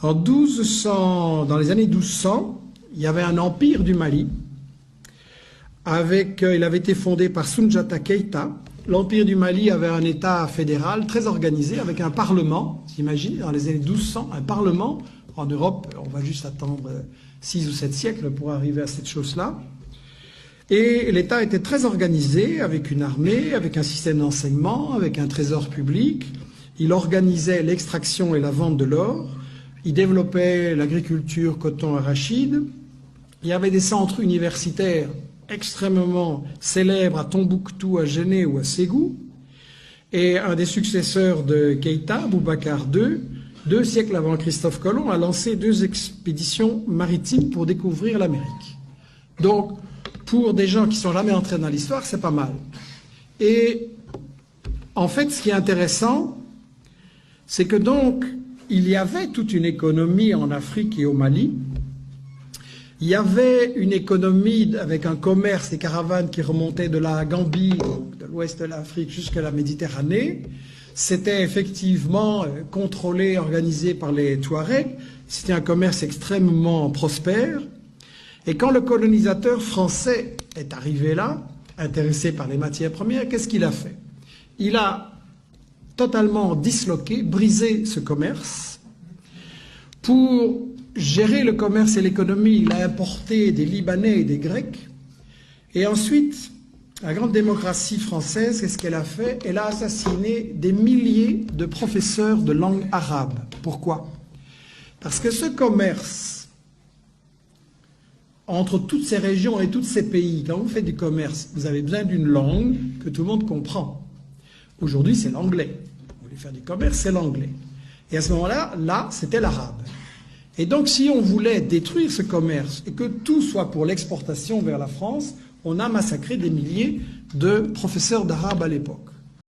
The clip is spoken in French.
Dans les années 1200, il y avait un empire du Mali. Il avait été fondé par Soundiata Keïta. L'empire du Mali avait un État fédéral très organisé, avec un parlement. T'imagines, dans les années 1200, un parlement. En Europe, on va juste attendre 6 ou 7 siècles pour arriver à cette chose-là. Et l'État était très organisé, avec une armée, avec un système d'enseignement, avec un trésor public. Il organisait l'extraction et la vente de l'or. Il développait l'agriculture, coton, arachide. Il y avait des centres universitaires extrêmement célèbres à Tombouctou, à Géné ou à Ségou. Et un des successeurs de Keïta, Boubacar II, 2 siècles avant Christophe Colomb, a lancé 2 expéditions maritimes pour découvrir l'Amérique. Donc, pour des gens qui ne sont jamais entrés dans l'histoire, c'est pas mal. Et en fait, ce qui est intéressant, c'est que donc, il y avait toute une économie en Afrique et au Mali. Il y avait une économie avec un commerce, des caravanes qui remontaient de la Gambie, de l'ouest de l'Afrique jusqu'à la Méditerranée. C'était effectivement contrôlé, organisé par les Touaregs. C'était un commerce extrêmement prospère. Et quand le colonisateur français est arrivé là, intéressé par les matières premières, qu'est-ce qu'il a fait? Il a totalement disloqué, brisé ce commerce. Pour gérer le commerce et l'économie, il a importé des Libanais et des Grecs. Et ensuite, la grande démocratie française, qu'est-ce qu'elle a fait? Elle a assassiné des milliers de professeurs de langue arabe. Pourquoi? Parce que ce commerce entre toutes ces régions et tous ces pays, quand vous faites du commerce, vous avez besoin d'une langue que tout le monde comprend. Aujourd'hui, c'est l'anglais. Vous voulez faire du commerce, c'est l'anglais. Et à ce moment-là, c'était l'arabe. Et donc, si on voulait détruire ce commerce et que tout soit pour l'exportation vers la France, on a massacré des milliers de professeurs d'arabe à l'époque.